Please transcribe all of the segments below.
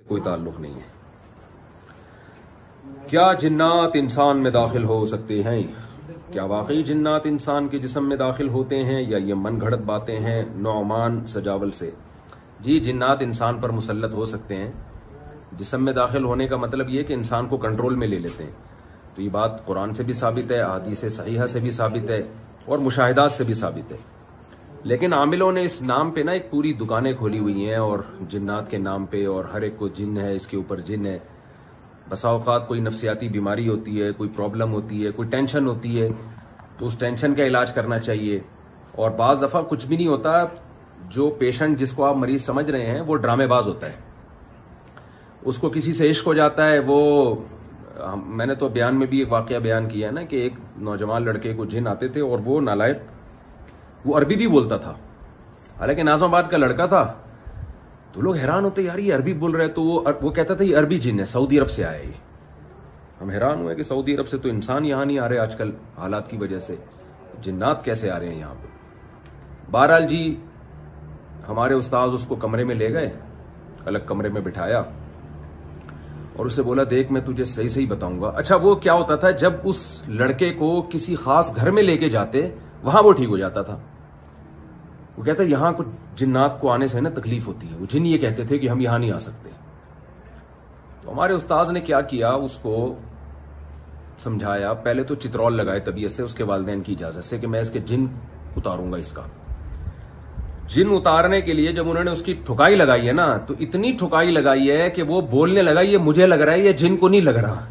कोई ताल्लुक नहीं है। क्या जिन्नात इंसान में दाखिल हो सकते हैं? क्या वाकई जिन्नात इंसान के जिस्म में दाखिल होते हैं या ये मन घड़त बातें हैं नौमान सजावल से? जी, जिन्नात इंसान पर मुसल्लत हो सकते हैं। जिस्म में दाखिल होने का मतलब ये कि इंसान को कंट्रोल में ले लेते हैं। तो ये बात कुरान से भी साबित है, अहादीस सहीहा से भी साबित है और मुशाहिदात से भी साबित है। लेकिन आमिलों ने इस नाम पे ना एक पूरी दुकानें खोली हुई हैं और जिन्नात के नाम पे, और हर एक को जिन है, इसके ऊपर जिन है। बसा औकात कोई नफ्सियाती बीमारी होती है, कोई प्रॉब्लम होती है, कोई टेंशन होती है, तो उस टेंशन का इलाज करना चाहिए। और बाज़ दफ़ा कुछ भी नहीं होता, जो पेशेंट जिसको आप मरीज समझ रहे हैं वो ड्रामेबाज होता है। उसको किसी से इश्क हो जाता है। मैंने तो बयान में भी एक वाक़या बयान किया है ना कि एक नौजवान लड़के को जिन आते थे और वो नालायक, वो अरबी भी बोलता था, हालांकि नाज़माबाद का लड़का था। तो लोग हैरान होते, यार ये अरबी बोल रहे हैं। तो वो कहता था ये अरबी जिन है, सऊदी अरब से आया ये। हम हैरान हुए कि सऊदी अरब से तो इंसान यहाँ नहीं आ रहे आजकल हालात की वजह से, जिन्नात कैसे आ रहे हैं यहाँ पे। बहरहाल जी, हमारे उस्ताद उसको कमरे में ले गए, अलग कमरे में बिठाया और उसे बोला देख मैं तुझे सही सही बताऊंगा। अच्छा, वो क्या होता था, जब उस लड़के को किसी खास घर में लेके जाते वहां वो ठीक हो जाता था। वो कहता यहां कुछ जिन्नात को आने से ना तकलीफ होती है। वो जिन ये कहते थे कि हम यहां नहीं आ सकते। तो हमारे उस्ताद ने क्या किया, उसको समझाया। पहले तो चित्रौल लगाए तबीयत से, उसके वालिदैन की इजाजत से कि मैं इसके जिन उतारूंगा। इसका जिन उतारने के लिए जब उन्होंने उसकी ठुकाई लगाई है ना, तो इतनी ठुकाई लगाई है कि वो बोलने लगा ये मुझे लग रहा है, ये जिन को नहीं लग रहा।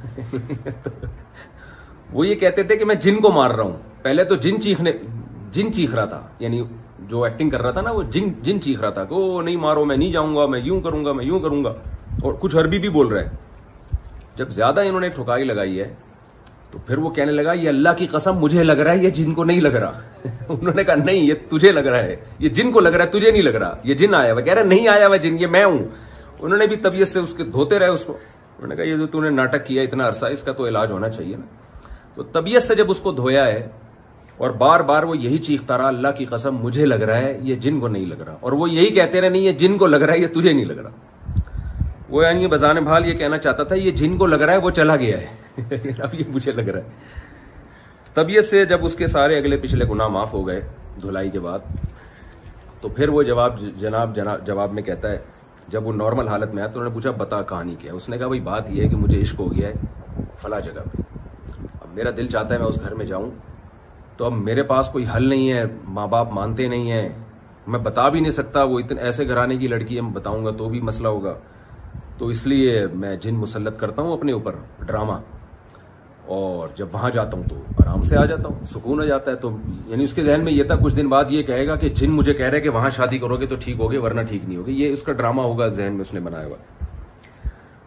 वो ये कहते थे कि मैं जिन को मार रहा हूं। पहले तो जिन चीख रहा था, यानी जो एक्टिंग कर रहा था ना, वो जिन चीख रहा था कि ओ नहीं मारो, मैं नहीं जाऊंगा, मैं यूं करूंगा, मैं यूं करूंगा, और कुछ अरबी भी बोल रहा है। जब ज्यादा इन्होंने ठुकाई लगाई है तो फिर वो कहने लगा ये अल्लाह की कसम मुझे लग रहा है, ये जिन को नहीं लग रहा। उन्होंने कहा नहीं, ये तुझे लग रहा है, ये जिन को लग रहा है, तुझे नहीं लग रहा, ये जिन आया हुआ। कह रहा नहीं आया हुआ जिन, ये मैं हूं। उन्होंने भी तबीयत से उसके धोते रहे उसको। उन्होंने कहा ये जो तूने नाटक किया इतना अरसा, इसका तो इलाज होना चाहिए ना। तो तबीयत से जब उसको धोया है और बार बार वो यही चीखता रहा, अल्लाह की कसम मुझे लग रहा है, ये जिन को नहीं लग रहा। और वो यही कहते रहे नहीं ये जिन को लग रहा है, ये तुझे नहीं लग रहा। वो यानी बजाने भाल ये कहना चाहता था ये जिन को लग रहा है वो चला गया है। अब ये मुझे लग रहा है। तबीयत से जब उसके सारे अगले पिछले गुनाह माफ हो गए धुलाई के बाद, तो फिर वो जवाब में कहता है, जब वो नॉर्मल हालत में आया तो उन्होंने पूछा बता कहानी क्या है। उसने कहा भाई बात यह है कि मुझे इश्क हो गया है फला जगह पे। अब मेरा दिल चाहता है मैं उस घर में जाऊं, तो अब मेरे पास कोई हल नहीं है, माँ बाप मानते नहीं है, मैं बता भी नहीं सकता। वो इतने ऐसे घराने की लड़की है, मैं बताऊंगा तो भी मसला होगा। तो इसलिए मैं जिन मुसल्लत करता हूँ अपने ऊपर ड्रामा, और जब वहां जाता हूं तो आराम से आ जाता हूं, सुकून हो जाता है। तो यानी उसके जहन में ये था कुछ दिन बाद ये कहेगा कि जिन मुझे कह रहे हैं कि वहां शादी करोगे तो ठीक होगे, वरना ठीक नहीं होगी। ये उसका ड्रामा होगा जहन में उसने बनाया हुआ।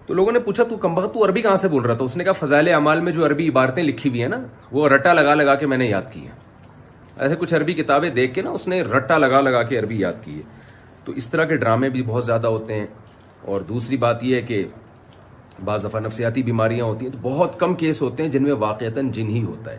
तो लोगों ने पूछा तू कमबख्त, तू अरबी कहां से बोल रहा था? उसने कहा फजाइल अमाल में जो अरबी इबारतें लिखी हुई है ना, वो रट्टा लगा लगा के मैंने याद की है। ऐसे कुछ अरबी किताबें देख के ना उसने रट्टा लगा लगा के अरबी याद की है। तो इस तरह के ड्रामे भी बहुत ज्यादा होते हैं। और दूसरी बात यह है कि बाज़ दफ़ा नफ्सियाती बीमारियां होती हैं तो बहुत कम केस होते हैं जिनमें वाक़यतन जिन ही होता है।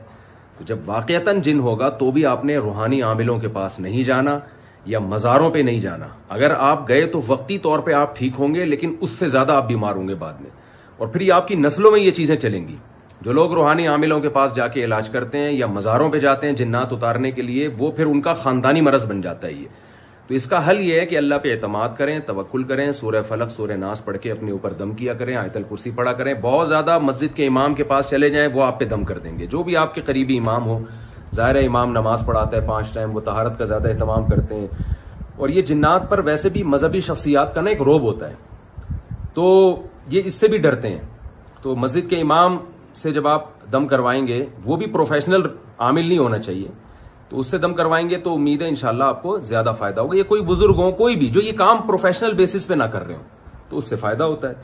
तो जब वाक़यतन जिन होगा तो भी आपने रूहानी आमिलों के पास नहीं जाना या मज़ारों पे नहीं जाना। अगर आप गए तो वक्ती तौर पे आप ठीक होंगे, लेकिन उससे ज़्यादा आप बीमार होंगे बाद में, और फिर ये आपकी नस्लों में ये चीज़ें चलेंगी। जो लोग रूहानी आमिलों के पास जाके इलाज करते हैं या मज़ारों पर जाते हैं जिन्नात उतारने के लिए, वो फिर उनका ख़ानदानी मरज़ बन जाता है ये। तो इसका हल ये है कि अल्लाह पे एतमाद करें, तवक्कुल करें, सूरह फलक सूरह नास पढ़ के अपने ऊपर दम किया करें, आयतल कुर्सी पढ़ा करें। बहुत ज़्यादा मस्जिद के इमाम के पास चले जाएं, वो आप पे दम कर देंगे। जो भी आपके करीबी इमाम हो, ज़ाहिर है इमाम नमाज पढ़ाता है 5 टाइम, वो तहारत का ज़्यादा एहतमाम करते हैं। और ये जिन्नात पर वैसे भी मजहबी शख्सियात का ना एक रोब होता है, तो ये इससे भी डरते हैं। तो मस्जिद के इमाम से जब आप दम करवाएंगे, वो भी प्रोफेशनल आमिल नहीं होना चाहिए, तो उससे दम करवाएंगे तो उम्मीद है इंशाल्लाह आपको ज्यादा फायदा होगा। ये कोई बुजुर्ग हो, कोई भी जो ये काम प्रोफेशनल बेसिस पे ना कर रहे हो, तो उससे फायदा होता है।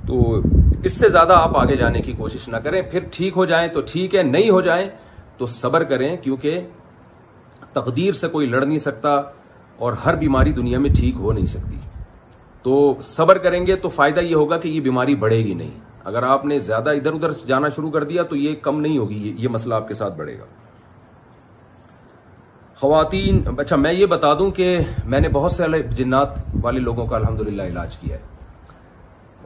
तो इससे ज्यादा आप आगे जाने की कोशिश ना करें। फिर ठीक हो जाए तो ठीक है, नहीं हो जाए तो सब्र करें, क्योंकि तकदीर से कोई लड़ नहीं सकता और हर बीमारी दुनिया में ठीक हो नहीं सकती। तो सब्र करेंगे तो फायदा ये होगा कि ये बीमारी बढ़ेगी नहीं। अगर आपने ज्यादा इधर उधर जाना शुरू कर दिया तो ये कम नहीं होगी, ये मसला आपके साथ बढ़ेगा। ख़वातीन, अच्छा मैं ये बता दूं कि मैंने बहुत सारे जिन्नात वाले लोगों का अल्हम्दुलिल्लाह इलाज किया है।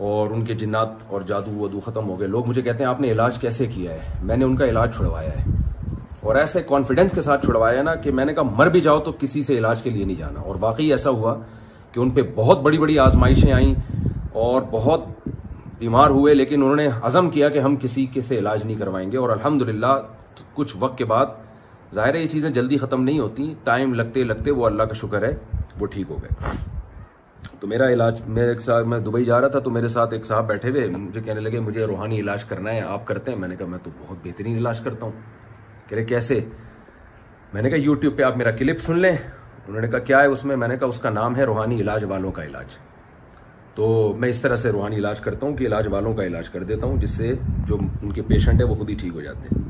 और उनके जिन्नात और जादू वदू ख़त्म हो गए। लोग मुझे कहते हैं आपने इलाज कैसे किया है? मैंने उनका इलाज छुड़वाया है, और ऐसे कॉन्फिडेंस के साथ छुड़वाया ना कि मैंने कहा मर भी जाओ तो किसी से इलाज के लिए नहीं जाना। और वाकई ऐसा हुआ कि उन पे बहुत बड़ी बड़ी आजमाइशें आईं और बहुत बीमार हुए, लेकिन उन्होंने अज़म किया कि हम किसी के से इलाज नहीं करवाएंगे। और अल्हम्दुलिल्लाह कुछ वक्त के बाद, ज़ाहिर है ये चीज़ें जल्दी ख़त्म नहीं होती, टाइम लगते लगते वो अल्लाह का शुक्र है वो ठीक हो गए। तो मेरा इलाज, मैं दुबई जा रहा था तो मेरे साथ एक साहब बैठे हुए, मुझे कहने लगे मुझे रूहानी इलाज करना है, आप करते हैं? मैंने कहा मैं तो बहुत बेहतरीन इलाज करता हूँ। कह रहे कैसे? मैंने कहा यूट्यूब पे आप मेरा क्लिप सुन लें। उन्होंने कहा क्या है उसमें? मैंने कहा उसका नाम है रूहानी इलाज वालों का इलाज। तो मैं इस तरह से रूहानी इलाज करता हूँ कि इलाज वालों का इलाज कर देता हूँ, जिससे जो उनके पेशेंट है वो खुद ही ठीक हो जाते हैं।